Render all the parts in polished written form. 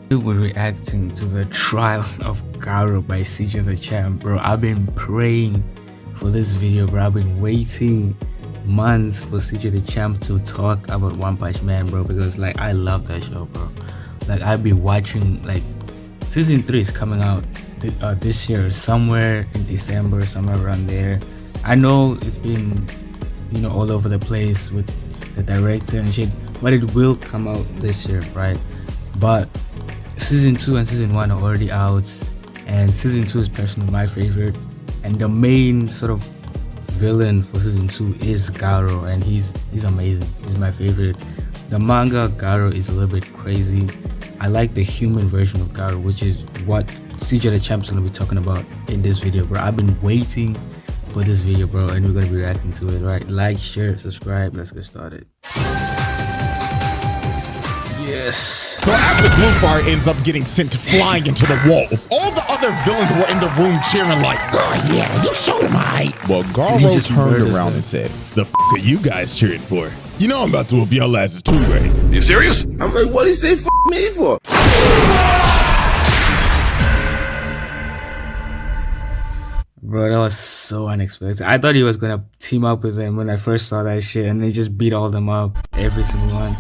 We're reacting to the trial of GAROU by CJ the Champ, bro. I've been praying for this video, bro. I've been waiting months for CJ the Champ to talk about One Punch Man, bro, because like I love that show, bro. Like I've been watching, like season 3 is coming out this year, somewhere in December, somewhere around there. I know it's been, you know, all over the place with the director and shit, but it will come out this year, right? But season 2 and season 1 are already out, and season 2 is personally my favorite, and the main sort of villain for season 2 is GAROU, and he's amazing. He's my favorite. The manga GAROU is a little bit crazy. I like the human version of GAROU, which is what CJ the Champ's gonna be talking about in this video, bro. I've been waiting for this video, bro, and we're gonna be reacting to it, right? Like, share, subscribe. Let's get started. Yes. So after Bluefire ends up getting sent flying into the wall, all the other villains were in the room cheering like, "Oh yeah, you showed him right." Well, GAROU turned around and said, "The f are you guys cheering for? You know I'm about to whoop y'all asses too, right?" You serious? I'm like, what did he say f me for? Bro, that was so unexpected. I thought he was gonna team up with them when I first saw that shit, and they just beat all them up, every single one,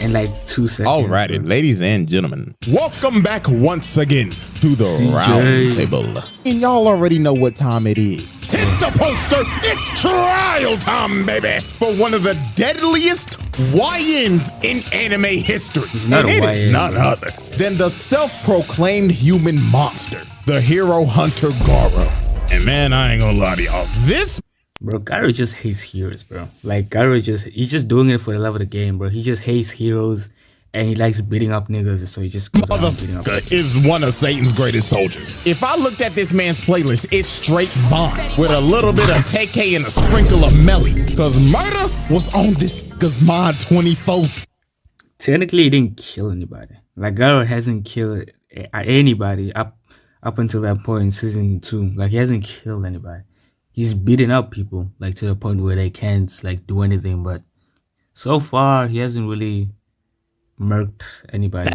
in like 2 seconds. Alrighty, bro. ladies and gentlemen, welcome back once again to the CJ. round table. And y'all already know what time it is. Hit the poster, it's trial time, baby, for one of the deadliest YNs in anime history. He's not and a it is YN, none bro. other than the self-proclaimed human monster, the hero hunter GAROU. And man, I ain't gonna lie to y'all, this Bro, GAROU just hates heroes, bro. Like GAROU he's just doing it for the love of the game, bro. He just hates heroes, and he likes beating up niggas, so he just goes around beating up. motherfucker is one of Satan's greatest soldiers. If I looked at this man's playlist, it's straight Vaughn with a little bit of TK and a sprinkle of Melly. Cause murder was on this nigga's mind 24. Technically, he didn't kill anybody. Like GAROU hasn't killed anybody up until that point in season 2. Like he hasn't killed anybody. He's beating up people, like to the point where they can't like do anything. But so far, he hasn't really murked anybody.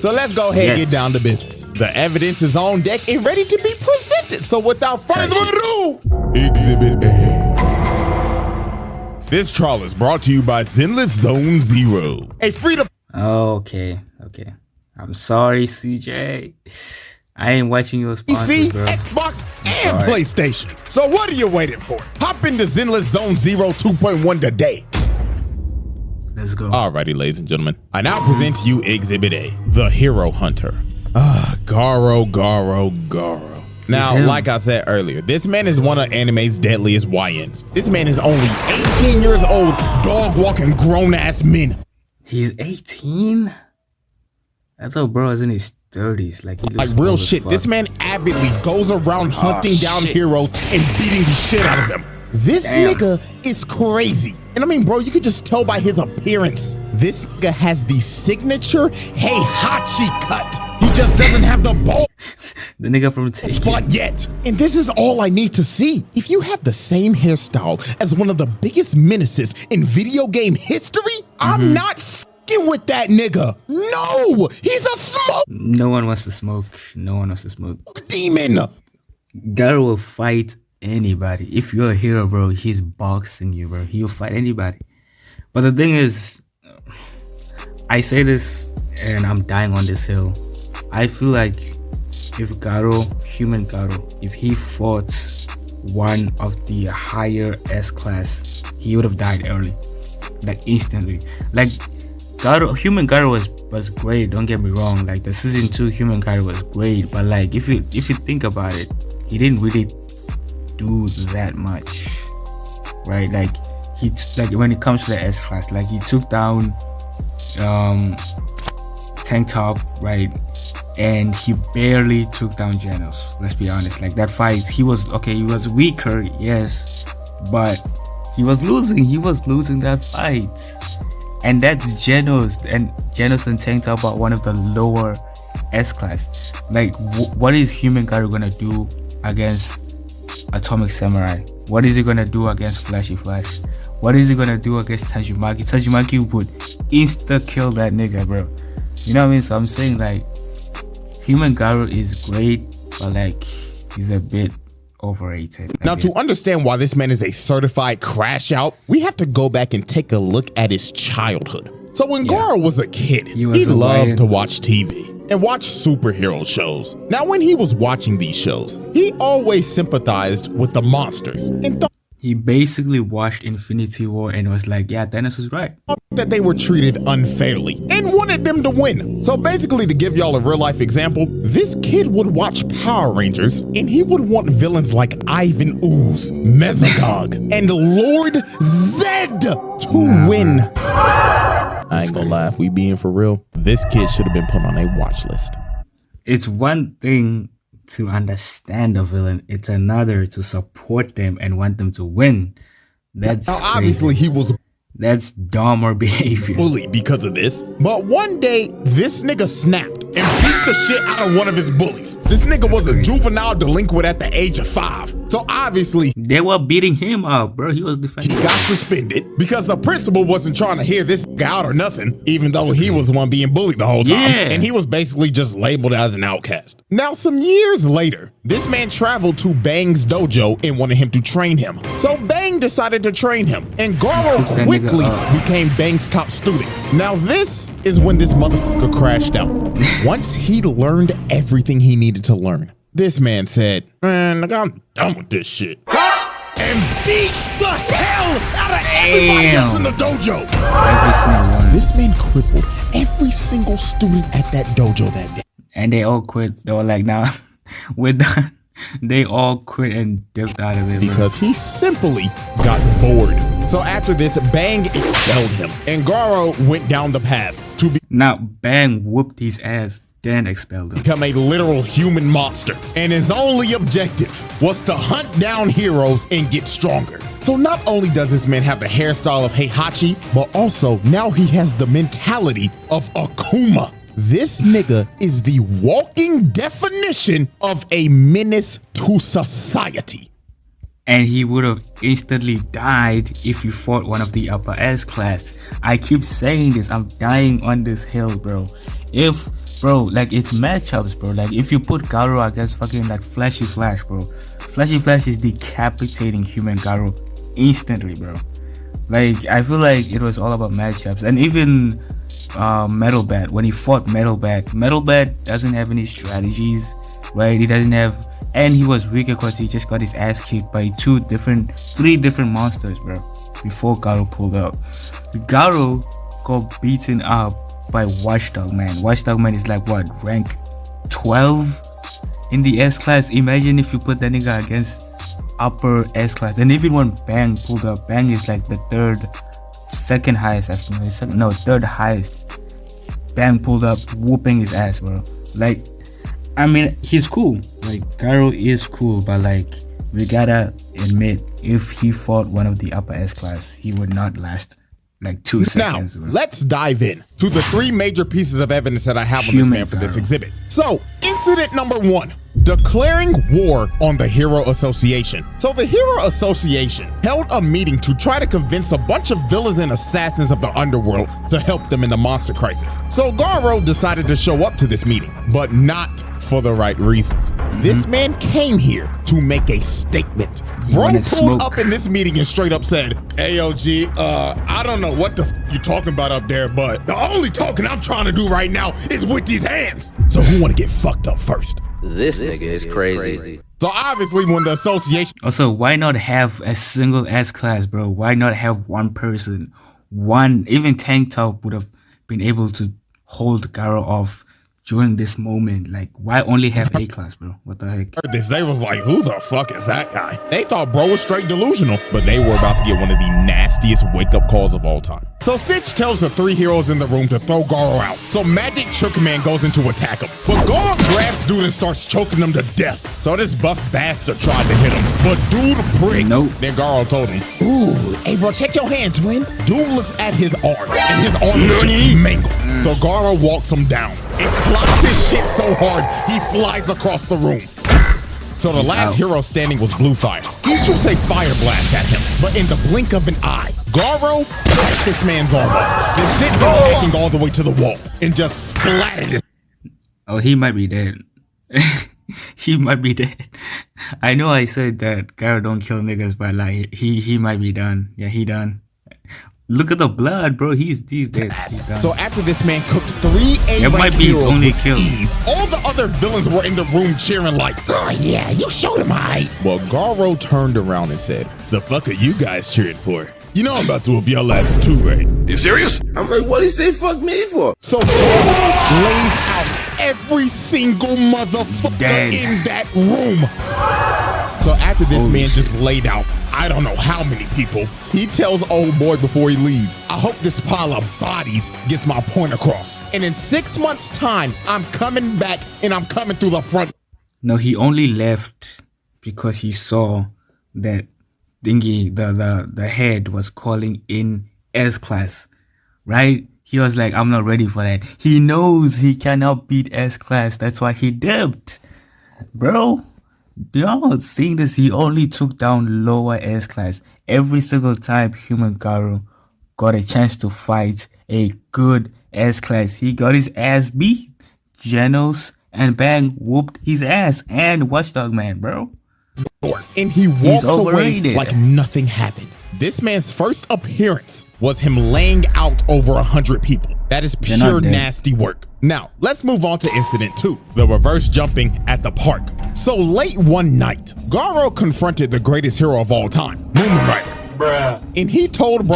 So let's go ahead and get down to business. The evidence is on deck and ready to be presented. So without further ado, Exhibit A. This trial is brought to you by Zenless Zone Zero, a free-to- Okay. I'm sorry, CJ. I ain't watching your sponsors, PC, bro. Xbox, and PlayStation. So what are you waiting for? Hop into Zenless Zone Zero 2.1 today. Let's go. Alrighty, ladies and gentlemen. I now present to you Exhibit A, the Hero Hunter. GAROU. Now, like I said earlier, this man is one of anime's deadliest YNs. This man is only 18 years old, dog-walking grown-ass men. He's 18? I thought bro was in his 30s. Like, he looks Like real old as shit, fuck. this man avidly goes around hunting down heroes and beating the shit out of them. This nigga is crazy. And I mean, bro, you could just tell by his appearance. This nigga has the signature Heihachi cut. He just doesn't have the ball The nigga from Taken. spot yet. And this is all I need to see. If you have the same hairstyle as one of the biggest menaces in video game history, I'm not f***ing with that nigga. No, he's a smoke No one wants to smoke. No one wants to smoke. demon. GAROU will fight anybody. If you're a hero, bro, he's boxing you, bro. He'll fight anybody. But the thing is, I say this and I'm dying on this hill. I feel like if GAROU, human GAROU, if he fought one of the higher S class, he would have died early, like instantly. Like GAROU, human GAROU was great. Don't get me wrong. Like the season 2 human GAROU was great, but like if you think about it, he didn't really do that much, right? Like when it comes to the S class, like he took down Tank Top, right? And he barely took down Genos. Let's be honest. Like that fight, he was weaker, yes, but he was losing. He was losing that fight. And that's Genos, and Genos and Tank Top are one of the lower S class. Like, what is human GAROU gonna do against Atomic Samurai? What is he gonna do against Flashy Flash? What is he gonna do against Tajimaki? Tajimaki would insta kill that nigga, bro. You know what I mean? So I'm saying, like, Human Garou is great, but like he's a bit overrated. Now, to understand why this man is a certified crash out, we have to go back and take a look at his childhood. So when Garou was a kid, he loved to watch TV and watch superhero shows. Now, when he was watching these shows, he always sympathized with the monsters and thought he basically watched Infinity War and was like, yeah, Thanos was right. That they were treated unfairly and wanted them to win. So basically, to give y'all a real life example, this kid would watch Power Rangers and he would want villains like Ivan Ooze, Mesogog, and Lord Zed to win. I ain't gonna lie, if we being for real, this kid should have been put on a watch list. It's one thing to understand a villain, it's another to support them and want them to win. That's now, obviously he was that's dumber behavior. Bullied because of this, but one day this nigga snapped and beat the shit out of one of his bullies. This nigga was a juvenile delinquent at the age of 5. So obviously they were beating him up, bro. He was defending. He got suspended because the principal wasn't trying to hear this guy out or nothing, even though he was the one being bullied the whole time. Yeah. And he was basically just labeled as an outcast. Now, some years later, this man traveled to Bang's dojo and wanted him to train him. So Bang decided to train him, and Garou quickly became Bang's top student. Now, this is when this motherfucker crashed out. Once he learned everything he needed to learn, this man said, man, I'm done with this shit. And beat the hell out of everybody else in the dojo. Every single one. This man crippled every single student at that dojo that day. And they all quit. They were like, nah, we're done. They all quit and dipped out of it. Because he simply got bored. So after this, Bang expelled him, and Garou went down the path to now Bang whooped his ass, then expelled him. Become a literal human monster, and his only objective was to hunt down heroes and get stronger. So not only does this man have the hairstyle of Heihachi, but also now he has the mentality of Akuma. This nigga is the walking definition of a menace to society. And he would have instantly died if you fought one of the upper S class. I keep saying this, I'm dying on this hill, bro. Bro, like it's matchups, bro. Like if you put Garou against fucking like Flashy Flash, bro. Flashy Flash is decapitating Human Garou instantly, bro. Like I feel like it was all about matchups. And even Metal Bat, when he fought Metal Bat doesn't have any strategies, right? He doesn't have, and he was weaker because he just got his ass kicked by three different monsters, bro, before Garou pulled up. Garou got beaten up by Watchdog Man. Watchdog Man is like what, rank 12 in the S class? Imagine if you put that nigga against upper S class. And even when Bang pulled up, Bang is like the second highest actually. Third highest. Bang pulled up, whooping his ass, bro. Like, I mean, he's cool. Like, Garou is cool, but like, we gotta admit, if he fought one of the upper S class, he would not last like 2 seconds. Now, let's dive in to the 3 major pieces of evidence that I have on this man for this exhibit. So, incident number 1. Declaring war on the Hero Association. So the Hero Association held a meeting to try to convince a bunch of villains and assassins of the underworld to help them in the monster crisis. So Garou decided to show up to this meeting, but not for the right reasons. This man came here to make a statement. Bro pulled up in this meeting and straight up said, AOG, I don't know what the f you talking about up there, but the only talking I'm trying to do right now is with these hands. So who wanna get fucked up first? This nigga is crazy. So obviously when the association... Also, why not have a single S class, bro? Why not have one person? Even Tank Top would have been able to hold Garou off during this moment. Like, why only have A class, bro? What the heck? They was like, who the fuck is that guy? They thought bro was straight delusional, but they were about to get one of the nastiest wake-up calls of all time. So Sitch tells the 3 heroes in the room to throw Garou out. So Magic Chook Man goes in to attack him. But Garou grabs dude and starts choking him to death. So this buff bastard tried to hit him, but dude pricked. Nope. Then Garou told him, ooh, hey bro, check your hand, twin. Dude looks at his arm, and his arm is just mangled. So Garou walks him down and clocks his shit so hard, he flies across the room. So the last hero standing was Blue Fire. He shoots a fire blast at him, but in the blink of an eye, Garou cut this man's arm off, then sent him hacking all the way to the wall and just splattered his. Oh, he might be dead. He might be dead. I know I said that Garou don't kill niggas, but like he might be done. Yeah, he done. Look at the blood, bro. He's dead. He's done. So after this man cooked 3 A-rank heroes with ease, all the other villains were in the room cheering like, oh yeah, you showed him right. Well, Garou turned around and said, the fuck are you guys cheering for? You know I'm about to whoop y'all asses too, right? You serious? I'm like, what did he say fuck me for? So Garou lays out every single motherfucker in that room. So after this man just laid out, I don't know how many people, he tells old boy before he leaves, I hope this pile of bodies gets my point across. And in 6 months' time, I'm coming back and I'm coming through the front. No, he only left because he saw that thingy, the head was calling in S class, right? He was like, I'm not ready for that. He knows he cannot beat S class. That's why he dipped. Bro, y'all seeing this? He only took down lower S class. Every single time human Garou got a chance to fight a good S class, he got his ass beat. Genos and Bang whooped his ass, and Watchdog Man, bro. And he walks away like nothing happened. This man's first appearance was him laying out over 100 people. That is pure nasty work. Now, let's move on to incident 2, the reverse jumping at the park. So late one night, Garou confronted the greatest hero of all time, Moomin Rider. Bruh. And he told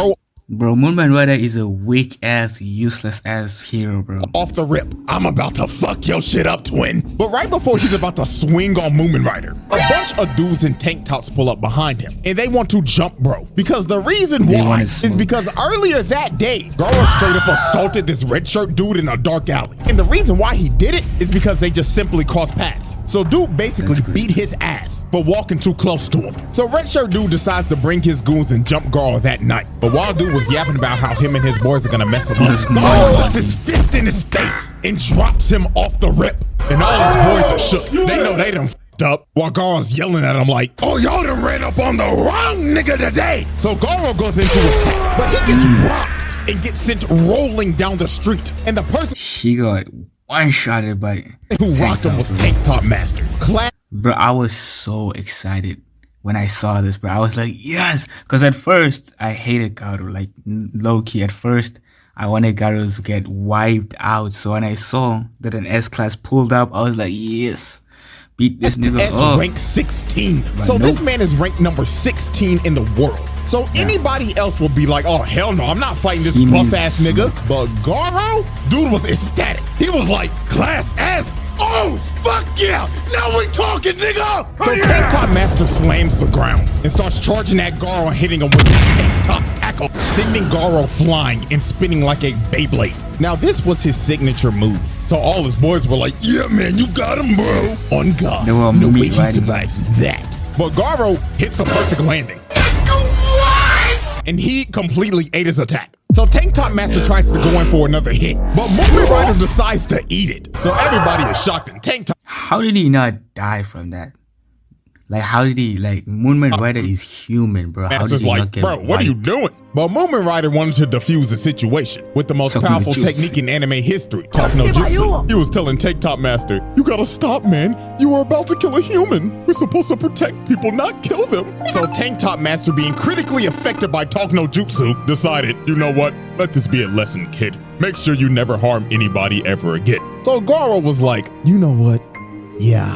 Bro, Moomin Rider is a weak ass, useless ass hero, bro. Off the rip, I'm about to fuck your shit up, twin. But right before he's about to swing on Moomin Rider, a bunch of dudes in tank tops pull up behind him, and they want to jump bro. Because the reason why is because earlier that day, Garou straight up assaulted this red shirt dude in a dark alley. And the reason why he did it is because they just simply crossed paths. So dude basically beat his ass for walking too close to him. So red shirt dude decides to bring his goons and jump Garou that night. But while dude was yapping about how him and his boys are gonna mess him up, Garou puts his fist in his face and drops him off the rip. And all his boys are shook. They know they done f***ed up, while Garou's yelling at him like, oh, y'all done ran up on the wrong nigga today. So Garou goes into attack, but he gets rocked and gets sent rolling down the street. And the person he got one-shotted by who rocked him was Tank Top Master. Bro, I was so excited when I saw this, bro. I was like, yes! Because at first, I hated Garou, like, low-key. At first, I wanted Garou to get wiped out. So when I saw that an S-Class pulled up, I was like, yes! Beat this nigga up. Rank 16. So this man is ranked number 16 in the world. So anybody else will be like, oh, hell no, I'm not fighting this buff-ass nigga. But Garou, dude was ecstatic. He was like, class S. Oh, fuck yeah! Now we talking, nigga! So Tank Top Master slams the ground and starts charging at Garou and hitting him with his Tank Top tackle, sending Garou flying and spinning like a Beyblade. Now, this was his signature move. So all his boys were like, yeah, man, you got him, bro. On God, no way he survives that. But Garou hits a perfect landing. And he completely ate his attack. So Tank Top Master tries to go in for another hit, but Moomin Rider decides to eat it. So everybody is shocked and Tank Top. How did he not die from that? Like, how did he, like, Moomin Rider is human, bro. How did he not get bro, what are you doing? But Moomin Rider wanted to defuse the situation with the most powerful technique in anime history, Talk No Jutsu. He was telling Tank Top Master, you gotta stop, man. You are about to kill a human. We're supposed to protect people, not kill them. So Tank Top Master, being critically affected by Talk No Jutsu, decided, you know what? Let this be a lesson, kid. Make sure you never harm anybody ever again. So Garou was like, you know what? Yeah,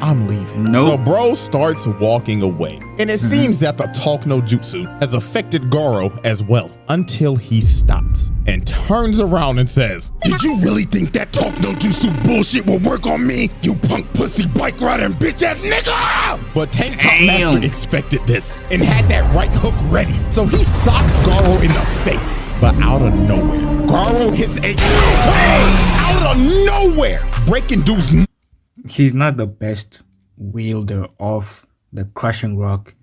I'm leaving. The bro starts walking away. And it seems that the Talk No Jutsu has affected Garou as well, until he stops and turns around and says, did you really think that Talk No Jutsu bullshit will work on me, you punk pussy bike riding bitch ass nigga? But Tank Top Master expected this and had that right hook ready. So he socks Garou in the face, but out of nowhere, Garou hits a counter out of nowhere, breaking dude's. He's not the best wielder of the crushing rock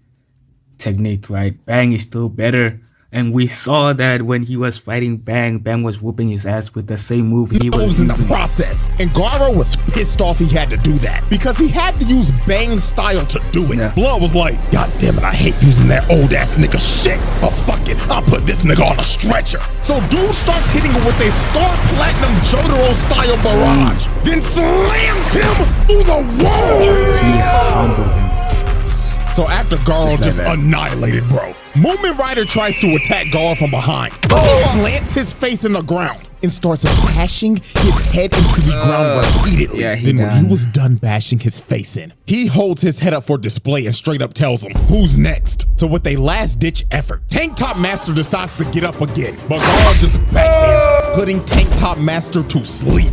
technique, right? Bang is still better. And we saw that when he was fighting Bang, Bang was whooping his ass with the same move he was in using. the process. And GAROU was pissed off he had to do that because he had to use Bang's style to do it. Yeah. Blood was like, God damn it, I hate using that old ass nigga shit. But fuck it, I'll put this nigga on a stretcher. So dude starts hitting him with a Star Platinum Jotaro style barrage, then slams him through the wall. He humbled him. So after GAROU just annihilated bro, Movement Rider tries to attack GAROU from behind, but he plants his face in the ground and starts bashing his head into the ground repeatedly. Yeah, then when he was done bashing his face in, he holds his head up for display and straight up tells him, who's next? So with a last ditch effort, Tank Top Master decides to get up again, but GAROU just backhands him, putting Tank Top Master to sleep.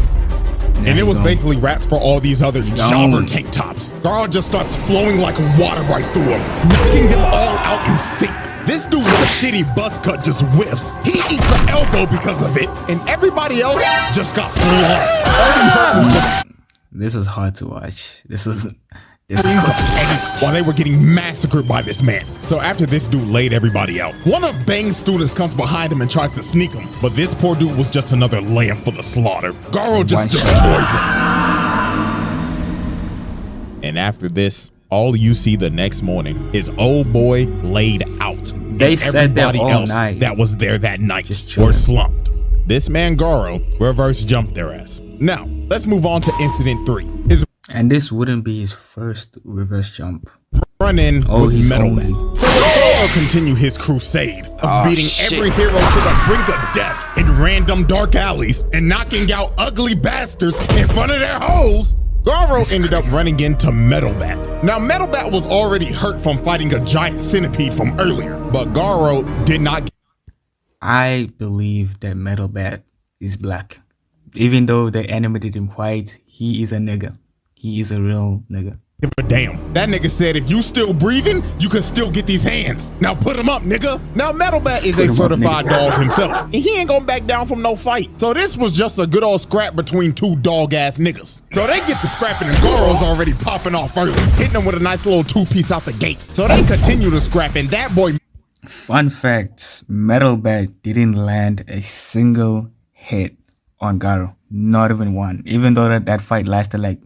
And it was basically raps for all these other jobber tank tops. GAROU just starts flowing like water right through him, knocking them all out in sync. This dude with a shitty buzz cut just whiffs. He eats an elbow because of it, and everybody else just got slaughtered. All he heard was just This was hard to watch. This was while they were getting massacred by this man. So after this dude laid everybody out, one of Bang's students comes behind him and tries to sneak him, but this poor dude was just another lamb for the slaughter. GAROU just destroys him. And after this, all you see the next morning is old boy laid out. They said that everybody all else night. that was there that night Just were chilling. slumped. This man GAROU reverse jumped their ass. Now, let's move on to Incident 3. His And this wouldn't be his first reverse jump. run in with he's Metal only. Man. So will GAROU continue his crusade of beating every hero to the brink of death in random dark alleys and knocking out ugly bastards in front of their hoes? GAROU ended up running into Metal Bat. Now Metal Bat was already hurt from fighting a giant centipede from earlier, but GAROU did not I believe that Metal Bat is black. Even though they animated him white, he is a nigga. He is a real nigga. give a damn. That nigga said if you still breathing, you can still get these hands. Now put him up, nigga. Now Metal Bat is a certified dog himself, and he ain't gonna back down from no fight. So this was just a good old scrap between two dog ass niggas. So they get the scrapping and GAROU's already popping off early, hitting them with a nice little two-piece out the gate. So they continue to scrap, and that boy. Fun fact, Metal Bat didn't land a single hit on GAROU. Not even one. Even though that fight lasted like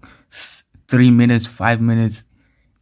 3 minutes, 5 minutes,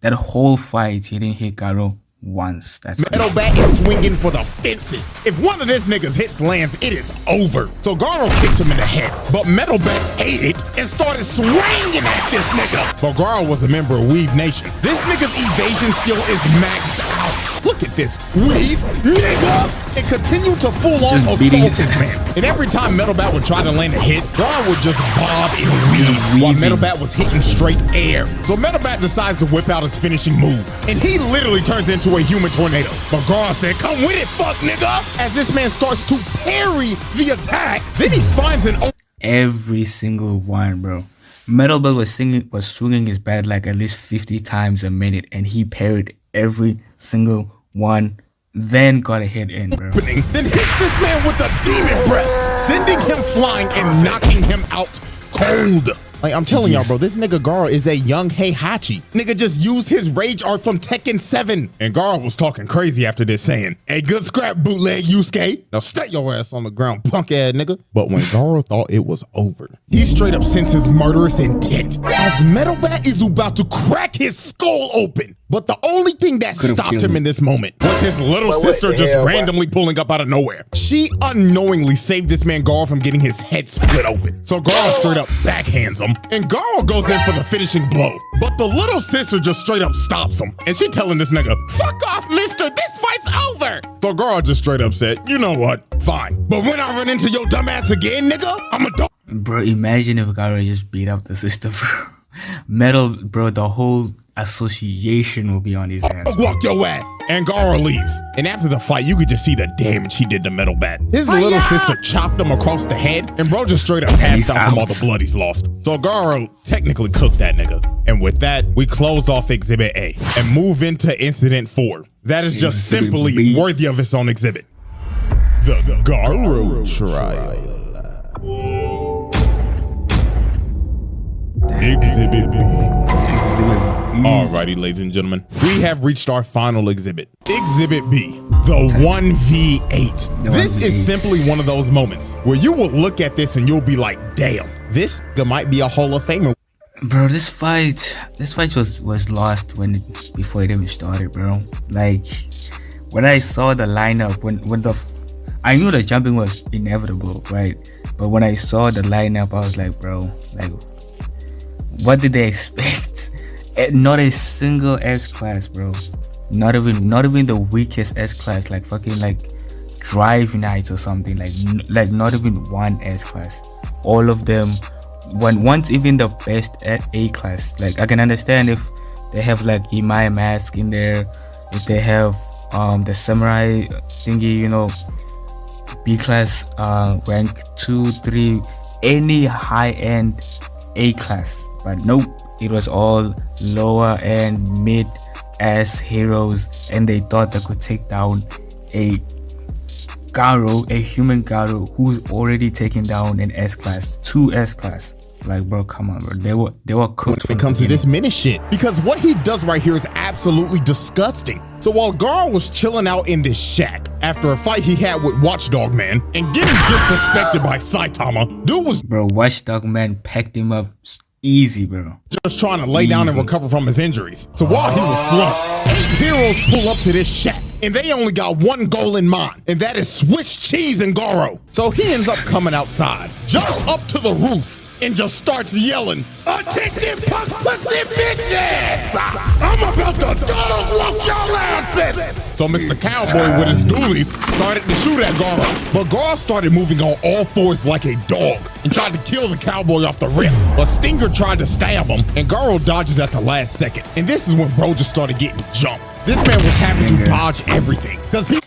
that whole fight he didn't hit GAROU once. That's Metal Bat is swinging for the fences. If one of this niggas hits lands, it is over. So GAROU kicked him in the head, but Metal Bat ate it and started swinging at this nigga. But GAROU was a member of Weave Nation. This nigga's evasion skill is maxed out. Look at this. Weave, nigga! And continue to full-on assault this man. And every time Metal Bat would try to land a hit, GAROU would just bob and weave while Metal Bat was hitting straight air. So Metal Bat decides to whip out his finishing move, and he literally turns into a human tornado. But GAROU said, "Come with it, fuck nigga!" As this man starts to parry the attack, then he finds an every single one, bro. Metal Bat was swinging his bat like at least 50 times a minute, and he parried every single one, then got a hit in, bro. Then hits this man with the demon breath, sending him flying and knocking him out cold. Like, I'm telling y'all, bro, this nigga GAROU is a young Heihachi. Nigga just used his rage art from Tekken 7. And GAROU was talking crazy after this, saying, "Hey, good scrap, bootleg Yusuke. Now stay your ass on the ground, punk ass nigga." But when GAROU thought it was over, he straight up senses murderous intent as Metal Bat is about to crack his skull open. But the only thing that stopped him in this moment was his little sister just randomly pulling up out of nowhere. She unknowingly saved this man GAROU from getting his head split open. So GAROU straight up backhands him, and GAROU goes in for the finishing blow. But the little sister just straight up stops him, and she telling this nigga, "Fuck off, mister, this fight's over." So GAROU just straight up said, "You know what, fine. But when I run into your dumb ass again, nigga, I'm a dog." Bro, imagine if GAROU just beat up the sister, bro. Bro, the whole association will be on his ass. Walk your ass. And GAROU leaves. And after the fight, you could just see the damage he did to Metal Bat. His little sister chopped him across the head, and bro just straight up passed out from all the blood he's lost. So GAROU technically cooked that nigga. And with that, we close off Exhibit A and move into Incident 4. That is just simply worthy of its own exhibit. The GAROU trial. Exhibit B. Alrighty, ladies and gentlemen, we have reached our final exhibit. Exhibit B, the 1v8. This is simply one of those moments where you will look at this and you'll be like, damn, this might be a Hall of Famer. Bro, this fight was lost before it even started, bro. Like, when I saw the lineup, I knew the jumping was inevitable, right? But when I saw the lineup, I was like, bro, like, what did they expect? Not a single S class, bro. Not even the weakest S class, like fucking like Drive Nights or something. Like not even one S class. All of them. Once even the best at A class. Like, I can understand if they have like Imai Mask in there, if they have the Samurai thingy, you know, B class, rank 2, 3, any high end A class. But nope, it was all lower end mid ass heroes, and they thought they could take down a GAROU, a human GAROU, who's already taken down an S class, 2 S class. Like, bro, come on, bro. They were cooked. When it comes to this minute shit, because what he does right here is absolutely disgusting. So while GAROU was chilling out in this shack after a fight he had with Watchdog Man and getting disrespected by Saitama, dude was Watchdog Man packed him up easy, bro. Just trying to lay down and recover from his injuries. So while he was slumped, 8 heroes pull up to this shack, and they only got one goal in mind, and that is Swiss cheese and GAROU. So he ends up coming outside, jumps up to the roof, and just starts yelling, "Attention, punk pussy bitches! I'm about to dog walk y'all asses!" So Mr. Cowboy with his dualies started to shoot at GAROU, but GAROU started moving on all fours like a dog and tried to kill the cowboy off the rip. But Stinger tried to stab him, and GAROU dodges at the last second. And this is when bro just started getting jumped. This man was having to dodge everything, because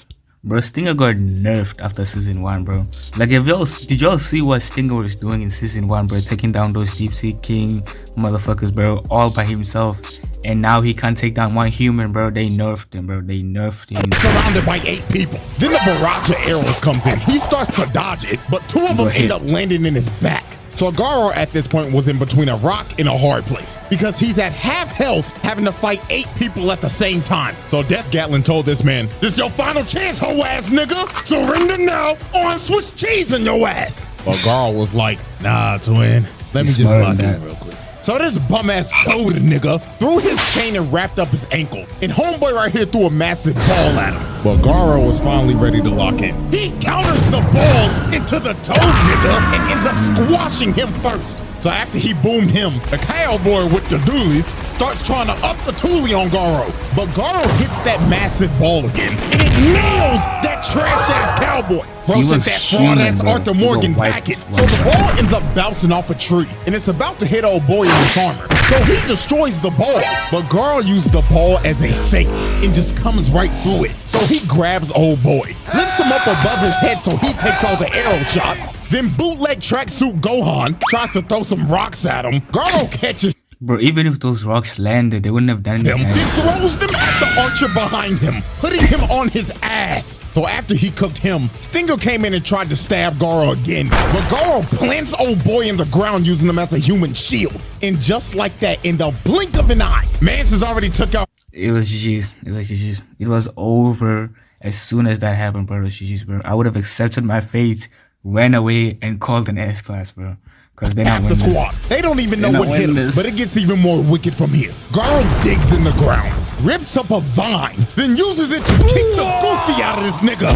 Bro, Stinger got nerfed after season 1, bro. Like, did y'all see what Stinger was doing in season 1, bro? Taking down those Deep Sea King motherfuckers, bro, all by himself. And now he can't take down one human, bro. They nerfed him, bro. They nerfed him. Surrounded by 8 people. Then the barrage of arrows comes in. He starts to dodge it, but 2 of them end up landing in his back. So GAROU at this point was in between a rock and a hard place, because he's at half health having to fight 8 people at the same time. So Death Gatlin told this man, "This your final chance, hoe ass nigga. Surrender now or I'm Swiss cheese in your ass." But GAROU was like, "Nah, twin. Let me just lock in real quick." So this bum ass toad nigga threw his chain and wrapped up his ankle. And homeboy right here threw a massive ball at him. But GAROU was finally ready to lock in. He counters the ball into the toad nigga and ends up squashing him first. So after he boomed him, the cowboy with the dualies starts trying to up the toolie on GAROU. But GAROU hits that massive ball again, and it nails that trash ass cowboy. Bro sent that fraud ass Arthur Morgan packet. So the ball ends up bouncing off a tree, and it's about to hit old boy in his armor. So he destroys the ball, but GAROU used the ball as a feint and just comes right through it. So he grabs old boy, lifts him up above his head so he takes all the arrow shots. Then bootleg tracksuit Gohan tries to throw some rocks at him. GAROU catches Bro, even if those rocks landed, they wouldn't have done them. anything. Then throws them at the archer behind him, putting him on his ass. So after he cooked him, Stinger came in and tried to stab GAROU again. But GAROU plants old boy in the ground using him as a human shield. And just like that, in the blink of an eye, Mance has already took out. It was GG's. It was GG's. It was over as soon as that happened, bro. It was GG's, bro. I would have accepted my fate, ran away, and called an S class, bro. Because they're not the squad. They don't even know what hit him, but it gets even more wicked from here. GAROU digs in the ground, rips up a vine, then uses it to kick the goofy out of this nigga.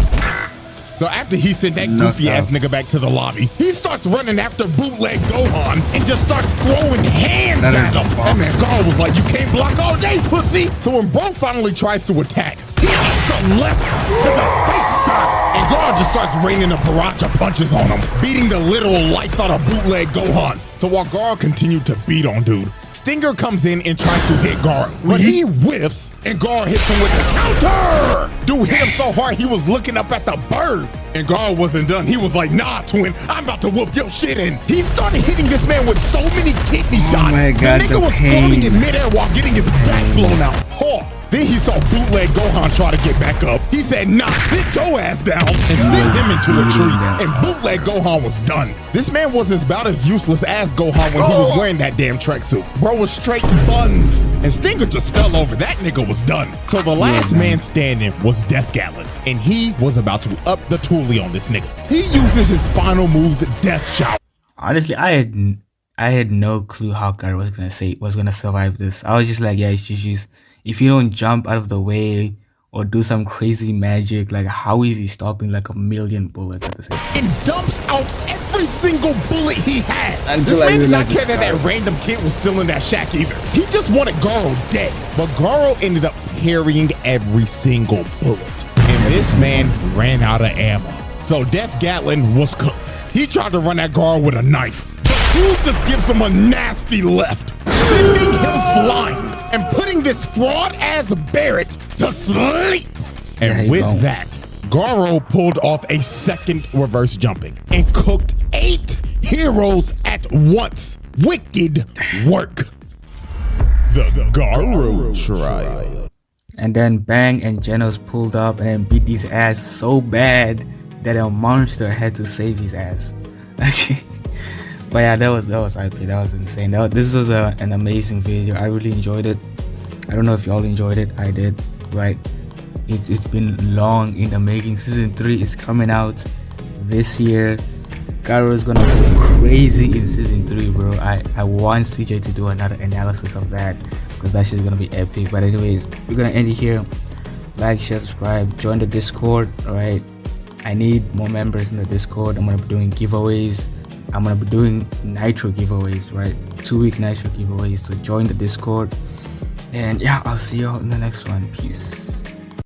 So after he sent that goofy ass nigga back to the lobby, he starts running after bootleg Gohan and just starts throwing hands at him. That man GAROU was like, "You can't block all day, pussy." So when bro finally tries to attack, he hits a left to the face side. And GAROU just starts raining a barrage of punches on him, beating the literal life out of bootleg Gohan. So while GAROU continued to beat on dude, Stinger comes in and tries to hit GAROU, but he whiffs and GAROU hits him with the counter. Dude hit him so hard he was looking up at the birds. And GAROU wasn't done. He was like, "Nah, twin, I'm about to whoop your shit in." He started hitting this man with so many kidney shots. My God, the nigga was floating in midair while getting his back blown out. Pause. Then he saw bootleg Gohan try to get back up. He said, nah, sit your ass down, and sent him into a tree, and bootleg Gohan was done. This man was about as useless as Gohan when he was wearing that damn tracksuit. Bro was straight buns, and Stinger just fell over. That nigga was done. So the last man standing was Death Gallon, and he was about to up the toolie on this nigga. He uses his final move, Death Shout. Honestly, I had no clue how Garou was gonna survive this. I was just like, yeah, it's GG's. If you don't jump out of the way or do some crazy magic, like how is he stopping like a million bullets at the same time? And dumps out every single bullet he has. Until this man did not care that random kid was still in that shack either. He just wanted Garou dead. But Garou ended up parrying every single bullet. And this man ran out of ammo. So Death Gatlin was cooked. He tried to run at Garou with a knife. But dude just gives him a nasty left, sending him flying and putting this fraud-ass Barrett to sleep. And with that, Garou pulled off a second reverse jumping and cooked 8 heroes at once. Wicked work. The Garou trial. And then Bang and Genos pulled up and then beat his ass so bad that a monster had to save his ass. Okay. But yeah, that was IP. That was insane. This was an amazing video. I really enjoyed it. I don't know if y'all enjoyed it. I did. Right? It's been long in the making. Season 3 is coming out this year. Garou is gonna go crazy in season 3, bro. I want CJ to do another analysis of that because that shit's gonna be epic. But anyways, we're gonna end it here. Like, share, subscribe, join the Discord. All right. I need more members in the Discord. I'm gonna be doing giveaways. I'm gonna be doing Nitro giveaways, right? 2-week Nitro giveaways. So join the Discord. And yeah, I'll see y'all in the next one. Peace.